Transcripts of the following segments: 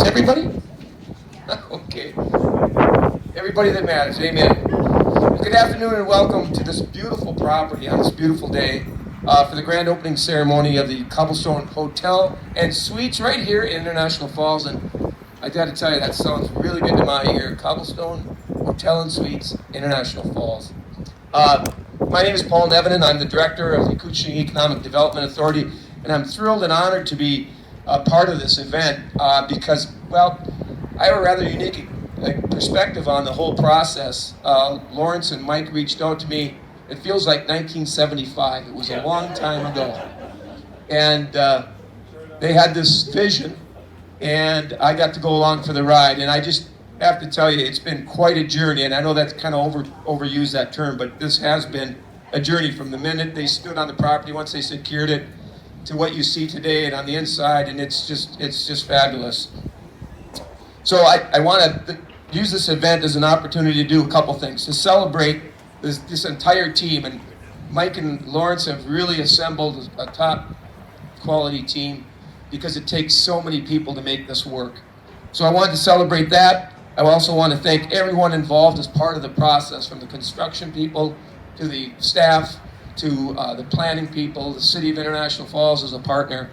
everybody? Okay. Everybody that matters, amen. Good afternoon and welcome to this beautiful property on this beautiful day for the grand opening ceremony of the Cobblestone Hotel and Suites right here in International Falls. And I got to tell you, that sounds really good to my ear. Cobblestone Hotel and Suites, International Falls. My name is Paul Nevin, and I'm the director of the Kootenai Economic Development Authority, and I'm thrilled and honored to be a part of this event because, well, I have a rather unique perspective on the whole process. Lawrence and Mike reached out to me. It feels like 1975. It was a long time ago. And they had this vision, and I got to go along for the ride. And I just have to tell you, it's been quite a journey. And I know that's kind of overused, that term, but this has been a journey from the minute they stood on the property, once they secured it, to what you see today and on the inside. And it's just fabulous. So I want to use this event as an opportunity to do a couple things, to celebrate this entire team. And Mike and Lawrence have really assembled a top quality team because it takes so many people to make this work. So I wanted to celebrate that. I also want to thank everyone involved as part of the process, from the construction people to the staff to the planning people, the City of International Falls as a partner,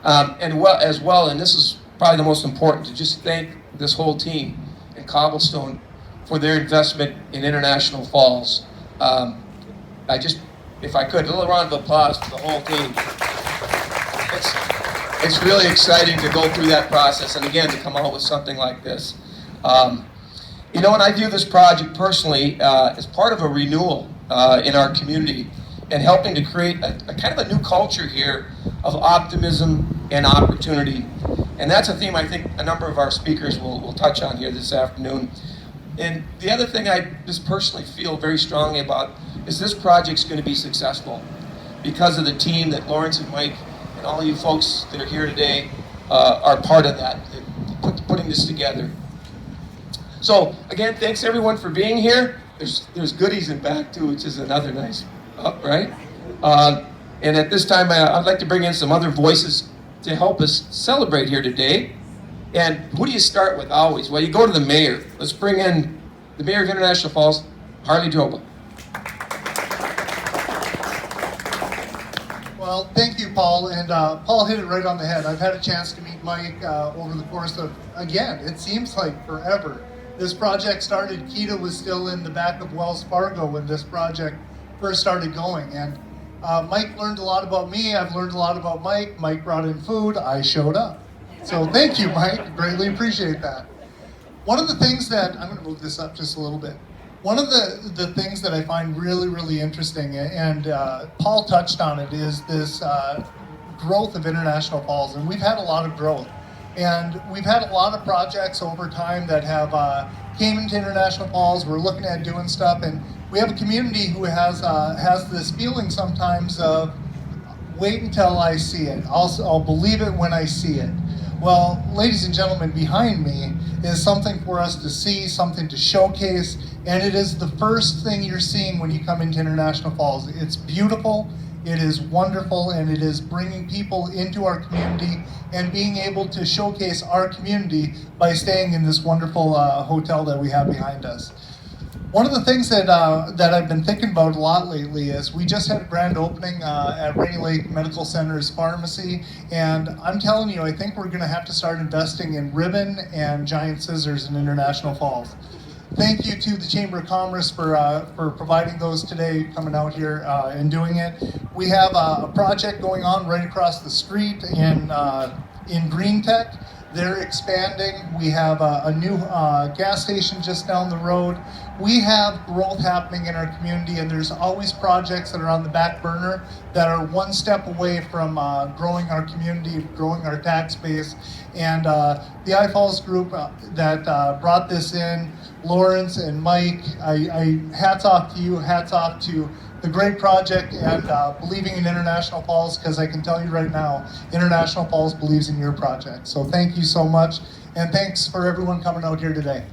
and this is probably the most important, to just thank this whole team in Cobblestone for their investment in International Falls. If I could, a little round of applause for the whole team. It's really exciting to go through that process, and again, to come out with something like this. And I view this project personally as part of a renewal in our community, and helping to create a kind of a new culture here of optimism and opportunity. And that's a theme I think a number of our speakers will touch on here this afternoon. And the other thing I just personally feel very strongly about is this project's going to be successful because of the team that Lawrence and Mike and all you folks that are here today are part of that, putting this together. So again, thanks everyone for being here. There's goodies in back too, which is another nice right? And at this time, I'd like to bring in some other voices to help us celebrate here today. And who do you start with always? Well, you go to the mayor. Let's bring in the mayor of International Falls, Harley Droba. Well, thank you, Paul. And Paul hit it right on the head. I've had a chance to meet Mike over the course of, again, it seems like forever. This project started, Kita was still in the back of Wells Fargo when this project first started going. And Mike learned a lot about me. I've learned a lot about Mike. Mike brought in food. I showed up. So thank you, Mike. Greatly appreciate that. One of the things that, I'm going to move this up just a little bit. One of the things that I find really, really interesting, and Paul touched on it, is this growth of International Falls. And we've had a lot of growth. And we've had a lot of projects over time that have came into International Falls. We're looking at doing stuff, and we have a community who has this feeling sometimes of, wait until I see it. I'll believe it when I see it. Well, ladies and gentlemen, behind me is something for us to see, something to showcase, and it is the first thing you're seeing when you come into International Falls. It's beautiful, it is wonderful, and it is bringing people into our community and being able to showcase our community by staying in this wonderful hotel that we have behind us. One of the things that I've been thinking about a lot lately is we just had a grand opening at Rainy Lake Medical Center's pharmacy, and I'm telling you, I think we're going to have to start investing in ribbon and giant scissors in International Falls. Thank you to the Chamber of Commerce for providing those today, coming out here and doing it. We have a project going on right across the street in Green Tech. They're expanding. We have a new gas station just down the road. We have growth happening in our community, and there's always projects that are on the back burner that are one step away from growing our community, growing our tax base. And the iFalls group that brought this in, Lawrence and Mike, I hats off to you, hats off to the great project and believing in International Falls, because I can tell you right now, International Falls believes in your project. So thank you so much, and thanks for everyone coming out here today.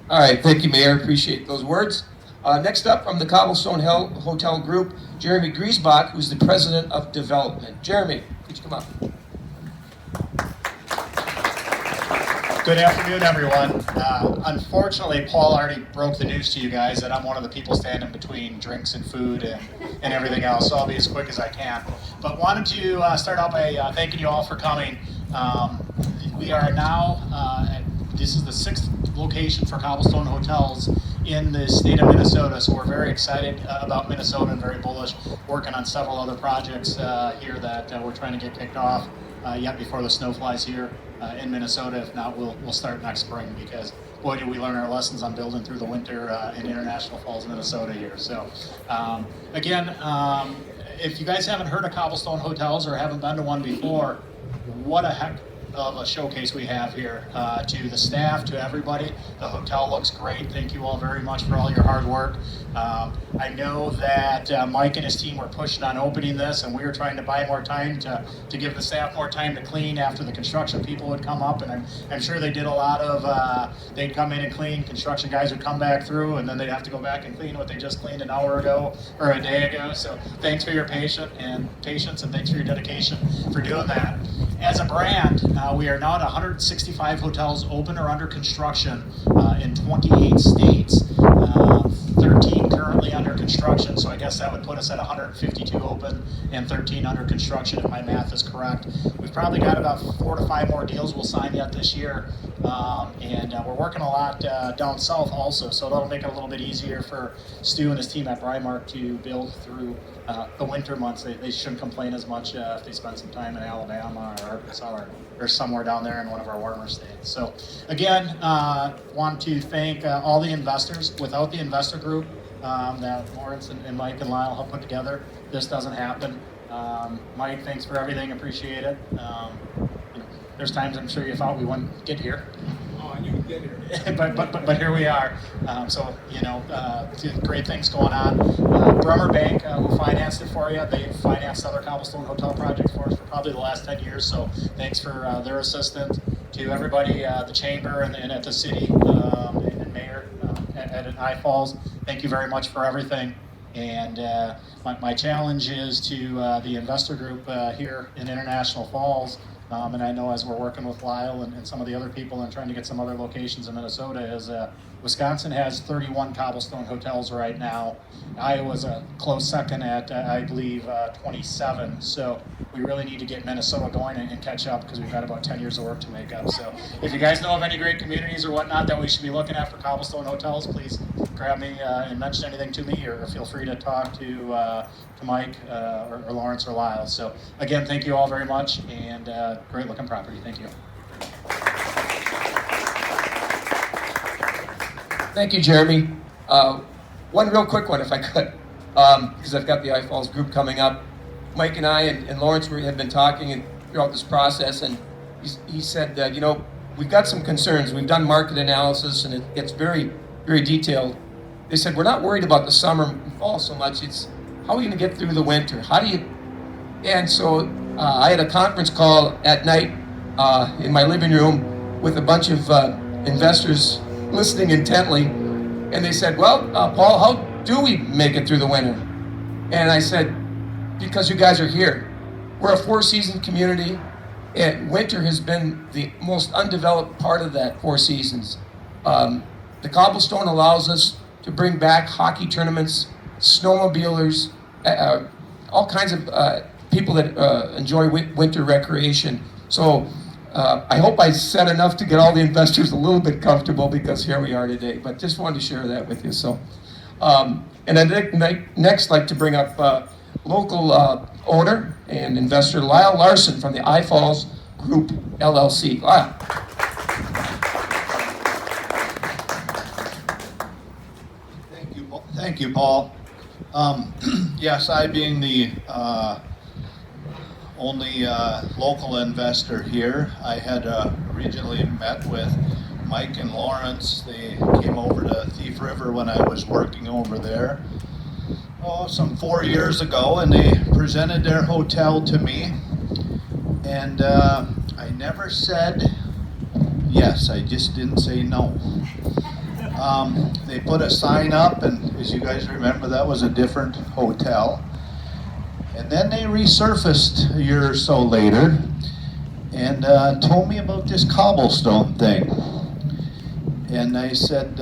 All right, thank you, Mayor. Appreciate those words. Next up from the Cobblestone Hotel Group, Jeremy Griesbach, who's the President of Development. Jeremy, could you come up? Good afternoon, everyone. Unfortunately, Paul already broke the news to you guys that I'm one of the people standing between drinks and food and everything else, so I'll be as quick as I can. But wanted to start out by thanking you all for coming. We are now, this is the 6th location for Cobblestone Hotels in the state of Minnesota, so we're very excited about Minnesota and very bullish, working on several other projects here that we're trying to get kicked off yet before the snow flies here in Minnesota. If not, we'll start next spring, because boy, did we learn our lessons on building through the winter in International Falls, Minnesota here. So again, if you guys haven't heard of Cobblestone Hotels or haven't been to one before, what a heck of a showcase we have here. To the staff, to everybody, the hotel looks great. Thank you all very much for all your hard work. I know that Mike and his team were pushing on opening this, and we were trying to buy more time to give the staff more time to clean after the construction people would come up, and I'm sure they did a lot of, they'd come in and clean, construction guys would come back through, and then they'd have to go back and clean what they just cleaned an hour ago or a day ago. So thanks for your patience, and thanks for your dedication for doing that. As a brand, we are now at 165 hotels open or under construction in 28 states, 13 currently under construction, so I guess that would put us at 152 open and 13 under construction, if my math is correct. We've probably got about 4 to 5 more deals we'll sign yet this year, and we're working a lot down south also, so that'll make it a little bit easier for Stu and his team at Brymark to build through the winter months. They shouldn't complain as much if they spend some time in Alabama or Arkansas or somewhere down there in one of our warmer states. So again, want to thank all the investors. Without the investor group that Lawrence and Mike and Lyle have put together, this doesn't happen. Mike, thanks for everything, appreciate it. There's times I'm sure you thought we wouldn't get here. You can get here. but here we are. So great things going on. Bremer Bank, who financed it for you, they financed other Cobblestone Hotel projects for us for probably the last 10 years. So thanks for their assistance. To everybody, the chamber and at the city and mayor at I Falls, thank you very much for everything. And my challenge is to the investor group here in International Falls. And I know as we're working with Lyle and some of the other people and trying to get some other locations in Minnesota, is Wisconsin has 31 Cobblestone hotels right now. Iowa's a close second at, I believe, 27. So we really need to get Minnesota going and catch up, because we've got about 10 years of work to make up. So if you guys know of any great communities or whatnot that we should be looking at for Cobblestone hotels, please grab me and mention anything to me, or feel free to talk to Mike or Lawrence or Lyle. So again, thank you all very much, and great looking property. Thank you. Thank you, Jeremy. One real quick one, if I could, because I've got the I Falls group coming up. Mike and I and Lawrence have been talking throughout this process, and he said that, we've got some concerns. We've done market analysis, and it's very, very detailed. They said, we're not worried about the summer and fall so much. It's how are you going to get through the winter? How do you... And so I had a conference call at night in my living room with a bunch of investors listening intently, and they said, well, Paul, how do we make it through the winter? And I said, because you guys are here. We're a 4-season community, and winter has been the most undeveloped part of that 4 seasons. The Cobblestone allows us to bring back hockey tournaments, snowmobilers, all kinds of people that enjoy winter recreation. So I hope I said enough to get all the investors a little bit comfortable, because here we are today. But just wanted to share that with you. So, and I'd next like to bring up local owner and investor Lyle Larson from the I Falls Group LLC. Lyle. Thank you, Paul. Yes, I being the only local investor here, I had originally met with Mike and Lawrence. They came over to Thief River when I was working over there, some 4 years ago, and they presented their hotel to me, and I never said yes, I just didn't say no. They put a sign up, and as you guys remember, that was a different hotel. And then they resurfaced a year or so later and told me about this cobblestone thing. And I said,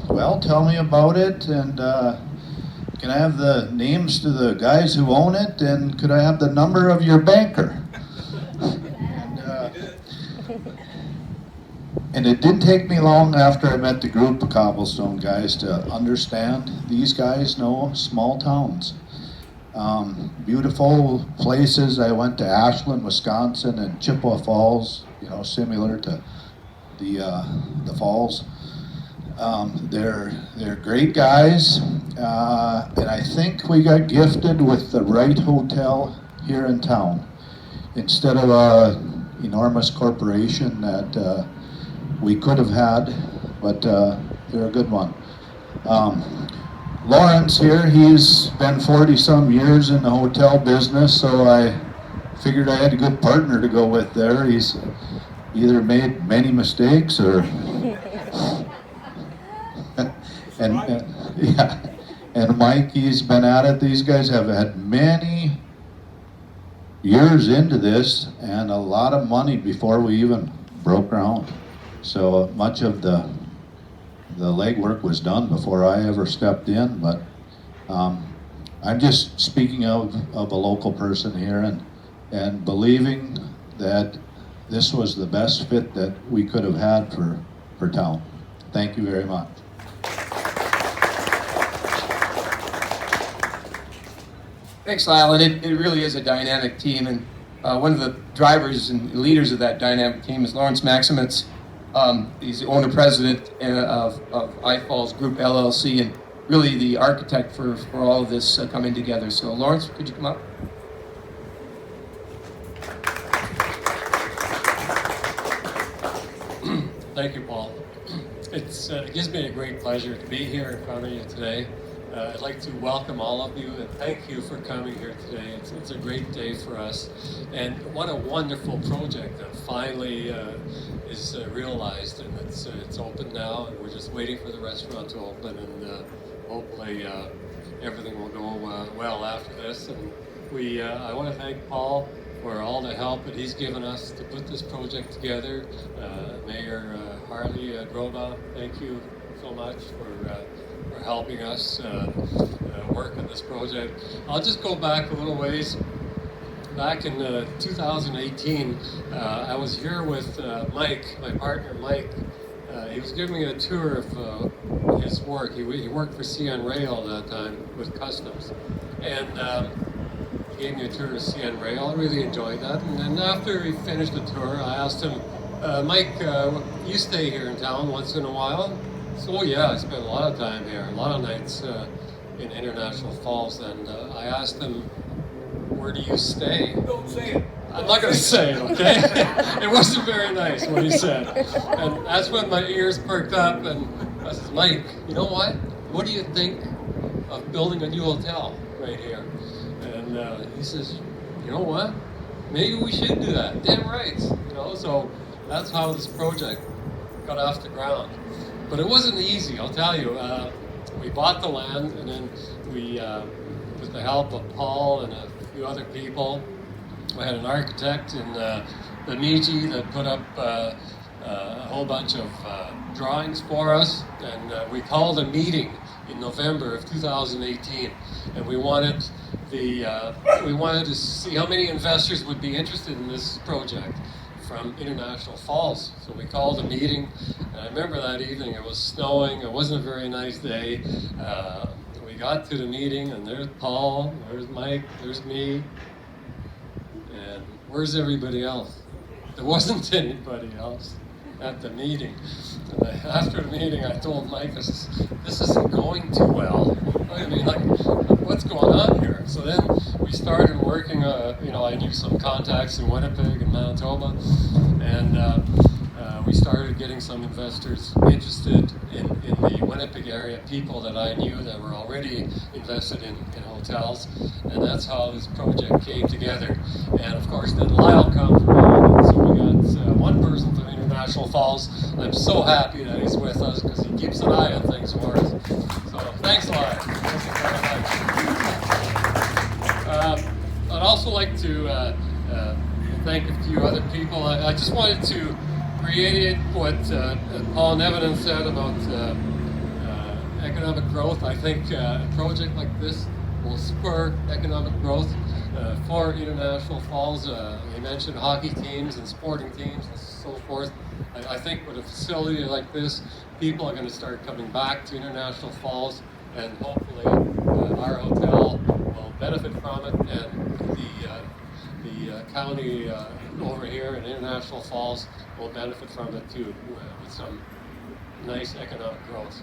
well, tell me about it, and can I have the names to the guys who own it, and could I have the number of your banker? And it didn't take me long after I met the group of Cobblestone guys to understand these guys know small towns. Beautiful places. I went to Ashland, Wisconsin, and Chippewa Falls, you know, similar to the falls. They're great guys, and I think we got gifted with the right hotel here in town instead of a enormous corporation that we could have had, but they're a good one. Lawrence here, he's been 40-some years in the hotel business, so I figured I had a good partner to go with there. He's either made many mistakes or and Mike, he's been at it. These guys have had many years into this and a lot of money before we even broke ground. So much of the legwork was done before I ever stepped in, but I'm just speaking of a local person here and believing that this was the best fit that we could have had for town. Thank you very much. Thanks, Lyle, and it really is a dynamic team, and one of the drivers and leaders of that dynamic team is Lawrence Maximitz. He's the owner-president of iFalls Group LLC, and really the architect for all of this coming together. So, Lawrence, could you come up? Thank you, Paul. It gives me a great pleasure to be here in front of you today. I'd like to welcome all of you and thank you for coming here today. It's a great day for us. And what a wonderful project that finally is realized, and it's open now, and we're just waiting for the restaurant to open, and hopefully everything will go well after this. And I want to thank Paul for all the help that he's given us to put this project together. Mayor Harley Droba, thank you so much for helping us work on this project. I'll just go back a little ways. Back in 2018, I was here with Mike, my partner Mike. He was giving me a tour of his work. He worked for CN Rail at that time with Customs. And he gave me a tour of CN Rail. I really enjoyed that. And then after he finished the tour, I asked him, Mike, you stay here in town once in a while? So yeah, I spent a lot of time here, a lot of nights in International Falls, and I asked him, where do you stay? Don't say it. I'm not going to say it, okay? It wasn't very nice what he said. And that's when my ears perked up, and I said, Mike, you know what? What do you think of building a new hotel right here? And he says, you know what? Maybe we should do that. Damn right. You know, so that's how this project got off the ground. But it wasn't easy, I'll tell you. We bought the land, and then we, with the help of Paul and a few other people, we had an architect in Bemidji that put up a whole bunch of drawings for us, and we called a meeting in November of 2018, and we wanted to see how many investors would be interested in this project from International Falls. So we called a meeting, and I remember that evening it was snowing, it wasn't a very nice day. We got to the meeting, and there's Paul, there's Mike, there's me, and where's everybody else? There wasn't anybody else at the meeting. And after the meeting, I told Mike, this isn't going too well. I mean, like, what's going on here? So then we started working, I knew some contacts in Winnipeg and Manitoba, and we started getting some investors interested in the Winnipeg area, people that I knew that were already invested in hotels, and that's how this project came together. And of course, then Lyle comes around, so we got one person from International Falls. I'm so happy that he's with us because he keeps an eye on things for us. So thanks, Lyle. Thank you very much. also like to thank a few other people. I just wanted to reiterate what Paul Nevinen said about economic growth. I think a project like this will spur economic growth for International Falls. They mentioned hockey teams and sporting teams and so forth. I think with a facility like this, people are going to start coming back to International Falls, and hopefully our hotel will benefit from it, and the county over here in International Falls will benefit from it too, with some nice economic growth.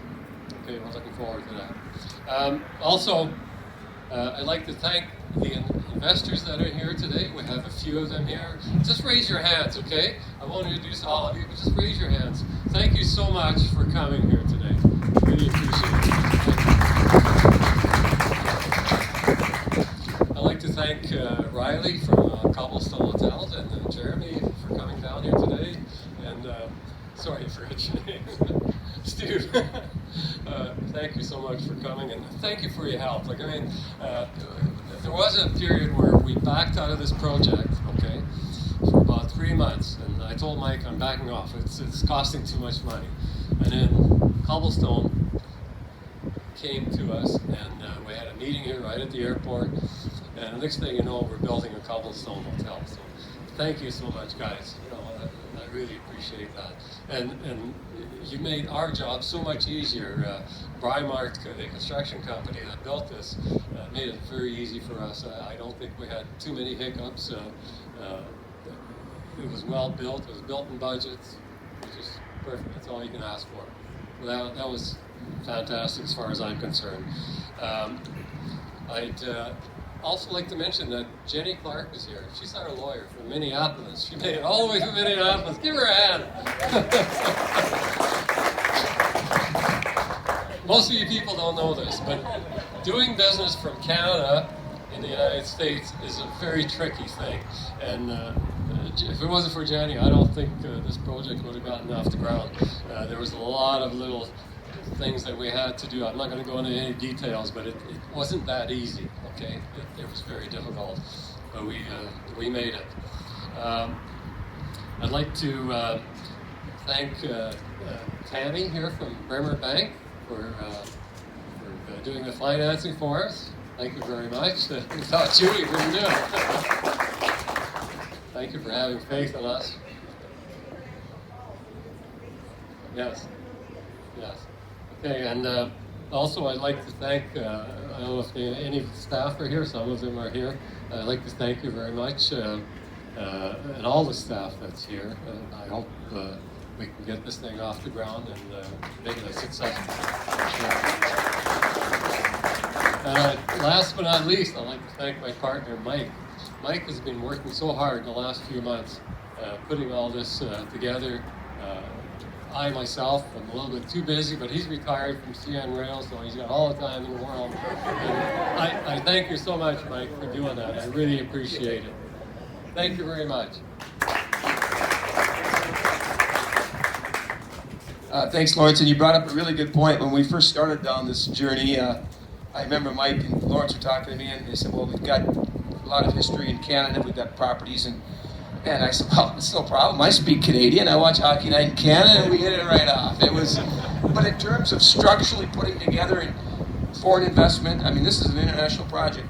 Okay, we're looking forward to that. Also, I'd like to thank the investors that are here today. We have a few of them here. Just raise your hands, okay? I won't introduce all of you, but just raise your hands. Thank you so much for coming here today. Really appreciate it. I'd like to thank Riley from Cobblestone Hotels and Jeremy for coming down here today. And sorry, I forgot your name. Steve, thank you so much for coming, and thank you for your help. Like, I mean, there was a period where we backed out of this project, okay, for about 3 months, and I told Mike I'm backing off. It's costing too much money. And then Cobblestone came to us, and we had a meeting here right at the airport, and the next thing you know, we're building a Cobblestone Hotel. So thank you so much, guys. You know, I really appreciate that. And you made our job so much easier. Brymark, the construction company that built this, made it very easy for us. I don't think we had too many hiccups. It was well built. It was built in budgets. It was just perfect. That's all you can ask for. Well, that was fantastic as far as I'm concerned. I'd also like to mention that Jenny Clark is here. She's our lawyer from Minneapolis. She made it all the way from Minneapolis. Give her a hand. Most of you people don't know this, but doing business from Canada in the United States is a very tricky thing. And if it wasn't for Jenny, I don't think this project would have gotten off the ground. There was a lot of little things that we had to do. I'm not going to go into any details, but it wasn't that easy. Okay, it was very difficult, but we made it. I'd like to thank Tammy here from Bremer Bank for doing the financing for us. Thank you very much. Without you, we couldn't do it. Thank you for having faith in us. Yes. Yes. Okay, and also I'd like to thank, I don't know if any staff are here, some of them are here. I'd like to thank you very much, and all the staff that's here. I hope we can get this thing off the ground and make it a success. Last but not least, I'd like to thank my partner, Mike. Mike has been working so hard the last few months, putting all this together. I myself am a little bit too busy, but he's retired from CN Rail, so he's got all the time in the world. And I thank you so much, Mike, for doing that. I really appreciate it. Thank you very much. Thanks, Lawrence, and you brought up a really good point. When we first started down this journey, I remember Mike and Lawrence were talking to me, and they said, well, we've got a lot of history in Canada, we've got properties, and I said, well, it's no problem. I speak Canadian. I watch Hockey Night in Canada, and we hit it right off. It was, but in terms of structurally putting together foreign investment, I mean, this is an international project.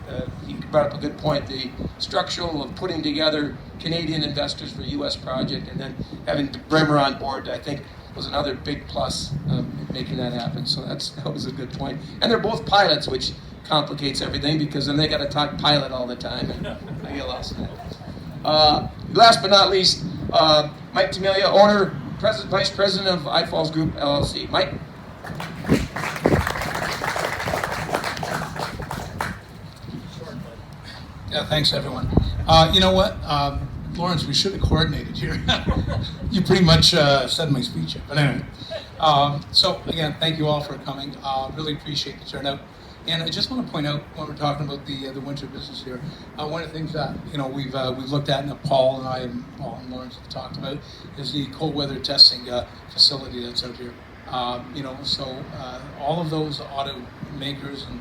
He brought up a good point. The structural of putting together Canadian investors for a U.S. project, and then having Bremer on board, I think, was another big plus making that happen. So that was a good point. And they're both pilots, which complicates everything because then they got to talk pilot all the time, and I get lost in that. Last but not least, Mike Tamelia, owner, vice president of iFalls Group LLC. Mike. Yeah, thanks everyone. You know what, Lawrence, we should have coordinated here. You pretty much said my speech here, but anyway. So again, thank you all for coming. Really appreciate the turnout. And I just want to point out when we're talking about the winter business here, one of the things that we've looked at, and Paul and I and Lawrence have talked about, is the cold weather testing facility that's out here. So all of those automakers and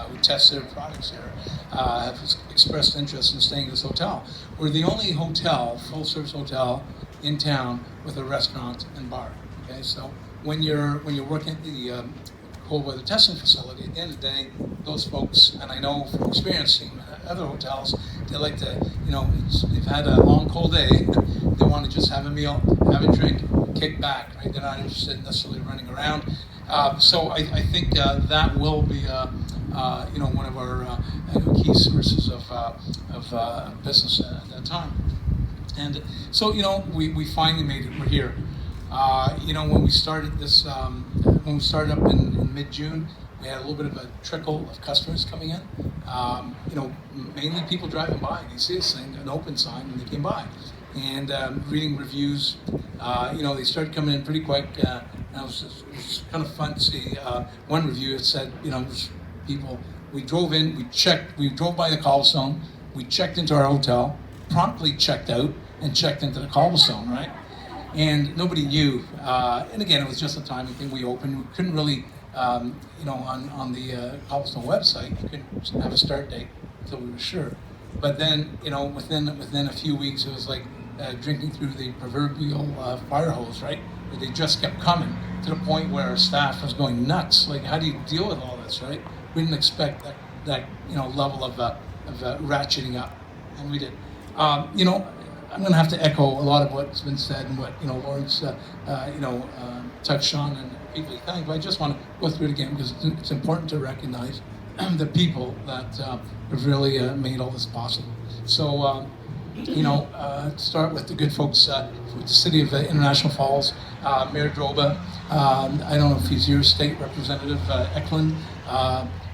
who test their products here have expressed interest in staying at this hotel. We're the only hotel, full-service hotel in town with a restaurant and bar. Okay, so when you're working at the cold weather testing facility, at the end of the day, those folks, and I know from experience seeing other hotels, they like to, they've had a long cold day, they want to just have a meal, have a drink, kick back, right? They're not interested in necessarily running around. So I think that will be, one of our key sources of business at that time. And so, we finally made it. We're here. When we started this, when we started up in mid-June, we had a little bit of a trickle of customers coming in. Mainly people driving by. They see this thing, an open sign, and they came by. And reading reviews, they started coming in pretty quick. And it was kind of fun to see. One review, it said, people, we drove in, we drove by the Cobblestone, we checked into our hotel, promptly checked out, and checked into the Cobblestone, right? And nobody knew. And again, it was just a timing thing. We opened. We couldn't really, on the Cobblestone website, you couldn't have a start date until we were sure. But then, within a few weeks, it was like drinking through the proverbial fire hose, right? Where they just kept coming to the point where our staff was going nuts. Like, how do you deal with all this, right? We didn't expect that level of ratcheting up, and we did. I'm going to have to echo a lot of what's been said and what Lawrence touched on and people thanked. But I just want to go through it again because it's important to recognize the people that have really made all this possible. So start with the good folks with the City of International Falls, Mayor Droba. I don't know if he's your state representative, Eklund,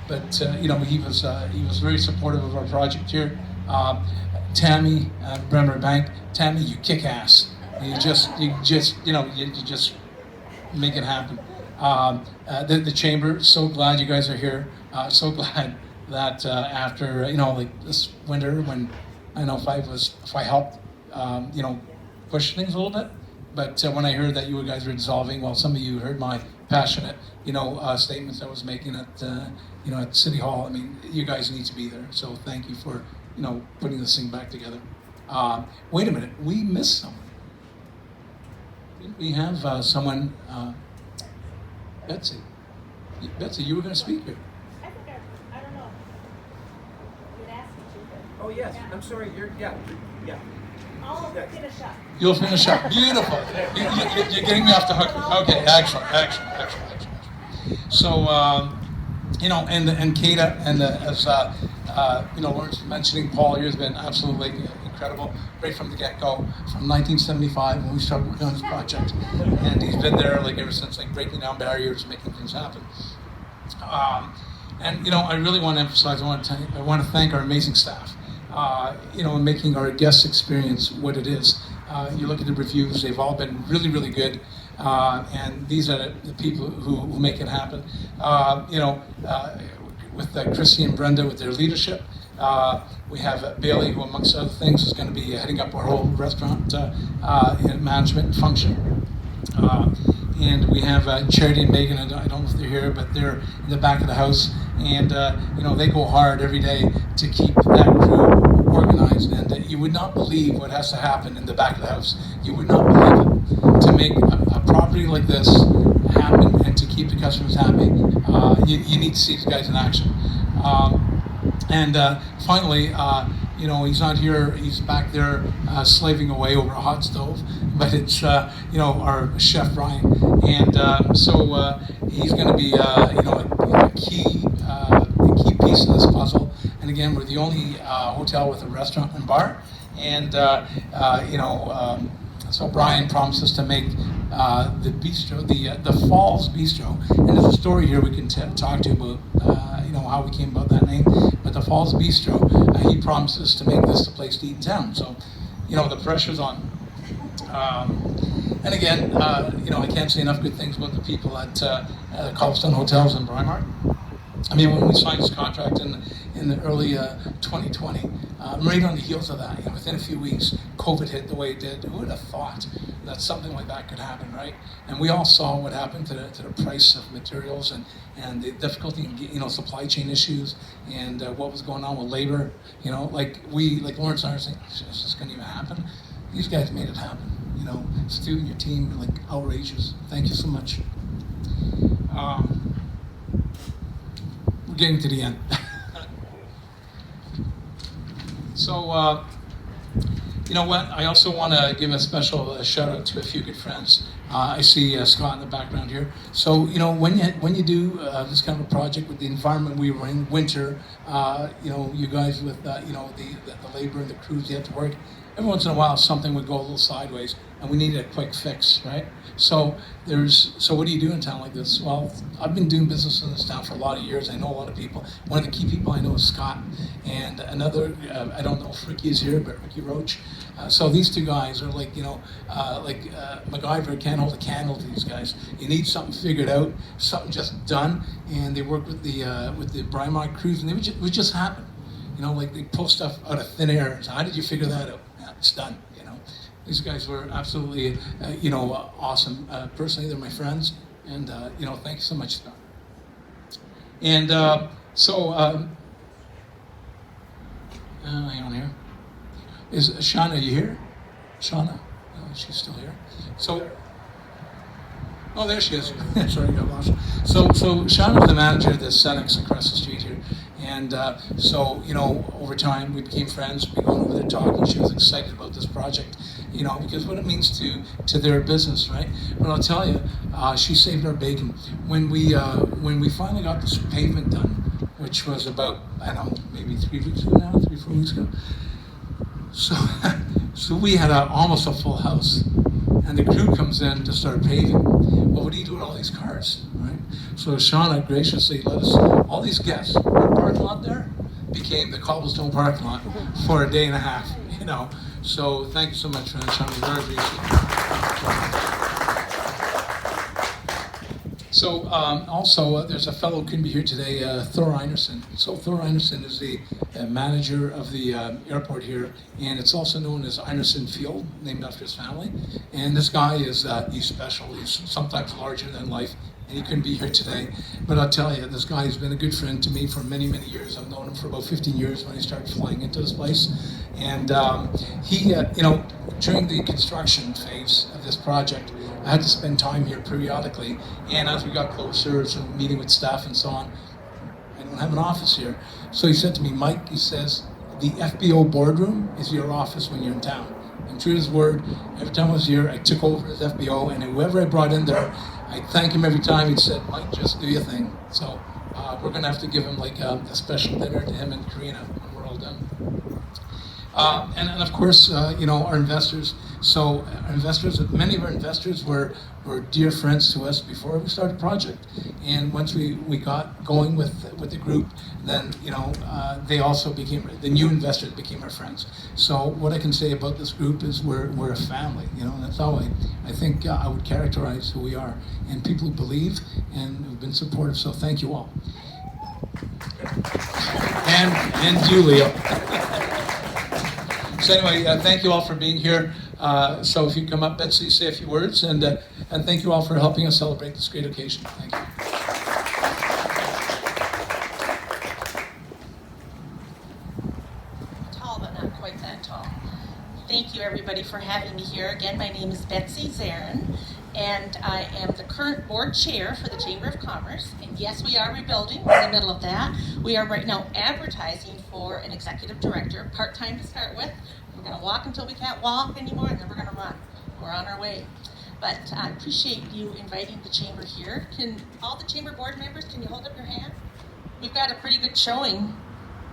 but he was very supportive of our project here. Tammy, Bremer Bank. Tammy, you kick ass. You just make it happen. The chamber, so glad you guys are here. So glad that after this winter, when I know if I helped push things a little bit, but when I heard that you guys were dissolving, well, some of you heard my passionate statements I was making at City Hall. I mean, you guys need to be there. So thank you for putting this thing back together. Wait a minute, we missed someone. We have someone, Betsy. Betsy, you were going to speak here. I don't know. You'd ask me to. Oh yes, Yeah. I'm sorry. Yeah. I'll finish up. You'll finish up. Beautiful. You're getting me off the hook. Okay, excellent. So, and Kata, and as Lawrence was mentioning, Paul here has been absolutely incredible, right from the get-go, from 1975 when we started working on this project, and he's been there ever since, breaking down barriers, making things happen. I really want to emphasize. I want to thank our amazing staff. In making our guest experience what it is. You look at the reviews; they've all been really, really good. And these are the people who make it happen. With Chrissy and Brenda, with their leadership. We have Bailey, who amongst other things is going to be heading up our whole restaurant management function. And we have Charity and Megan, I don't know if they're here, but they're in the back of the house. And, they go hard every day to keep that crew organized. And you would not believe what has to happen in the back of the house. You would not believe it. To make a property like this happen and to keep the customers happy, you need to see these guys in action. Finally, he's not here. He's back there slaving away over a hot stove. But it's our chef Ryan, and so he's going to be a key piece of this puzzle. And again, we're the only hotel with a restaurant and bar, and so Brian promised us to make the bistro, the Falls Bistro. And there's a story here we can talk to about how we came about that name. But the Falls Bistro, he promised us to make this the place to eat in town. So the pressure's on. And again, I can't say enough good things about the people at Cobblestone Hotels in Brymart. I mean, when we signed this contract in the early 2020, right on the heels of that, within a few weeks, COVID hit the way it did. Who would have thought that something like that could happen, right? And we all saw what happened to the price of materials and the difficulty in supply chain issues and what was going on with labor. Like Lawrence and I were saying, is this going to even happen? These guys made it happen. Stu and your team, like, outrageous. Thank you so much. We're getting to the end. So, you know what? I also want to give a special shout out to a few good friends. I see Scott in the background here. So, when you do this kind of a project with the environment we were in, winter, you guys with the labor and the crews you had to work. Every once in a while, something would go a little sideways, and we needed a quick fix, right? So what do you do in a town like this? Well, I've been doing business in this town for a lot of years. I know a lot of people. One of the key people I know is Scott, and another, I don't know if Ricky is here, but Ricky Roach. So these two guys are like MacGyver can't hold a candle to these guys. You need something figured out, something just done, and they work with the Brymont crews, and it would just happen. Like they pull stuff out of thin air. And so how did you figure that out? Yeah, it's done. These guys were absolutely, awesome. Personally, they're my friends, and thank you so much, Scott. And hang on here. Is Shauna, you here? Shauna? She's still here. So, oh, there she is. Sorry, I got lost. So Shauna's the manager of the Senex across the street here. And over time we became friends. We went over there talking. She was excited about this project, because what it means to their business, right? But I'll tell you, she saved our bacon. When we finally got this pavement done, which was about, I don't know, maybe 3 weeks ago now, 3-4 weeks ago. So we had almost a full house, and the crew comes in to start paving. Well, what do you do with all these cars, right? So Shauna graciously let us, all these guests, the parking lot there became the Cobblestone parking lot for a day and a half, So thank you so much for that, Shauna. Very appreciated. So also, there's a fellow who couldn't be here today, Thor Einerson. So Thor Einerson is the manager of the airport here, and it's also known as Einerson Field, named after his family. And this guy is he's special. He's sometimes larger than life, and he couldn't be here today. But I'll tell you, this guy has been a good friend to me for many, many years. I've known him for about 15 years when he started flying into this place. And he, during the construction phase of this project, I had to spend time here periodically, and as we got closer, so meeting with staff and so on, I don't have an office here. So he said to me, Mike, he says, the FBO boardroom is your office when you're in town. And true to his word, every time I was here, I took over his FBO, and whoever I brought in there, I'd thank him every time. He'd said, Mike, just do your thing. So we're gonna have to give him like a special dinner to him and Karina when we're all done. And of course, our investors. So our investors, many of our investors were dear friends to us before we started the project. And once we got going with the group, then they also became, the new investors became our friends. So what I can say about this group is we're a family. And that's how I think I would characterize who we are. And people who believe and who've been supportive. So thank you all. And Julia. So anyway, thank you all for being here. So if you come up, Betsy, say a few words, and thank you all for helping us celebrate this great occasion. Thank you. Tall, but not quite that tall. Thank you, everybody, for having me here. Again, my name is Betsy Zarin, and I am the current board chair for the Chamber of Commerce. And yes, we are rebuilding. We're in the middle of that. We are right now advertising for an executive director, part-time to start with. We're going to walk until we can't walk anymore, and then we're going to run. We're on our way. But I appreciate you inviting the Chamber here. Can all the Chamber board members, can you hold up your hand? We've got a pretty good showing.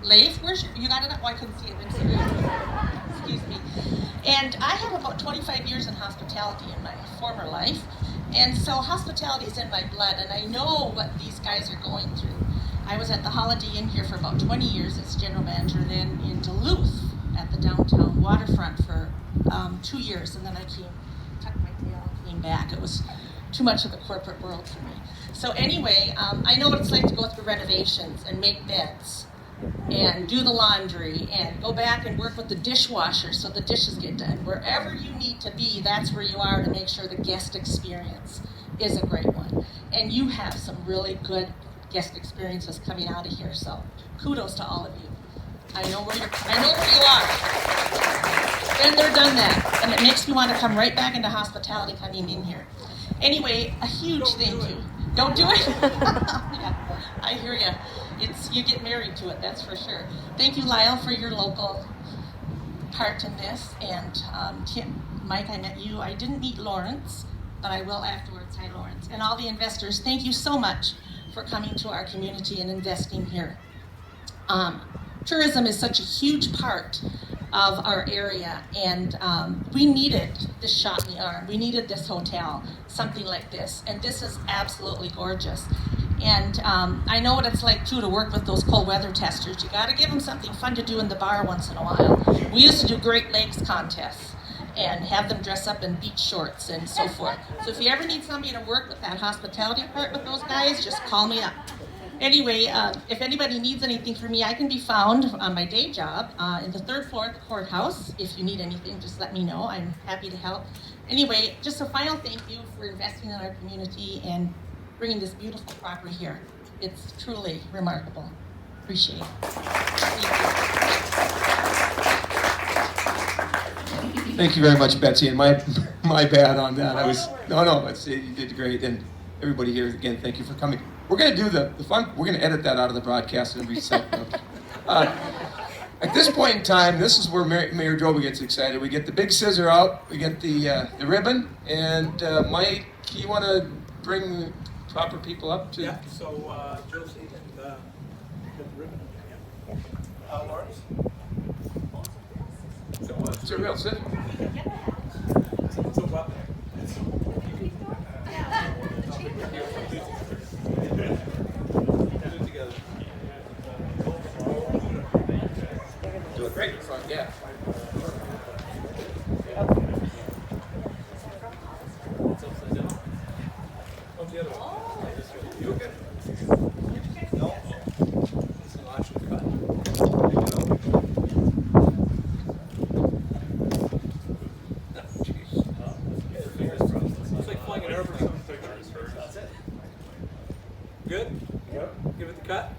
Leif, you got it up? Oh, I couldn't see it. Excuse me. And I have about 25 years in hospitality in my former life. And so hospitality is in my blood, and I know what these guys are going through. I was at the Holiday Inn here for about 20 years as general manager, then in Duluth at the downtown waterfront for 2 years, and then I tucked my tail and came back. It was too much of the corporate world for me. So anyway, I know what it's like to go through renovations and make beds. and do the laundry and go back and work with the dishwasher so the dishes get done. Wherever you need to be, that's where you are to make sure the guest experience is a great one. And you have some really good guest experiences coming out of here, so kudos to all of you. I know where you are. Been there, done that, and it makes me want to come right back into hospitality coming in here. Anyway, a huge thank you. Don't do it. Yeah, I hear you. You get married to it, that's for sure. Thank you, Lyle, for your local part in this, and Tim, Mike, I met you. I didn't meet Lawrence, but I will afterwards. Hi, Lawrence, and all the investors. Thank you so much for coming to our community and investing here. Tourism is such a huge part of our area, and we needed this shot in the arm. We needed this hotel, something like this, and this is absolutely gorgeous. And I know what it's like too to work with those cold weather testers. You got to give them something fun to do in the bar once in a while. We used to do Great Lakes contests and have them dress up in beach shorts and so forth. So if you ever need somebody to work with that hospitality part with those guys, just call me up. Anyway, if anybody needs anything from me, I can be found on my day job in the 3rd floor at the courthouse. If you need anything, just let me know. I'm happy to help. Anyway, just a final thank you for investing in our community and bringing this beautiful property here. It's truly remarkable. Appreciate it. Thank you very much, Betsy, and my bad on that. No, you did great, and everybody here, again, thank you for coming. We're going to do the fun, we're going to edit that out of the broadcast and reset. At this point in time, this is where Mayor Joby gets excited. We get the big scissor out, we get the ribbon, and Mike, you want to bring the proper people up to? Yeah, so Josie and the ribbon. Lawrence? It's a real scissor. It's a weapon. Do it great in front, yeah. You okay? No. It's an actual cut. It's like flying an airplane. That's it. Good? Yep. Give it the cut.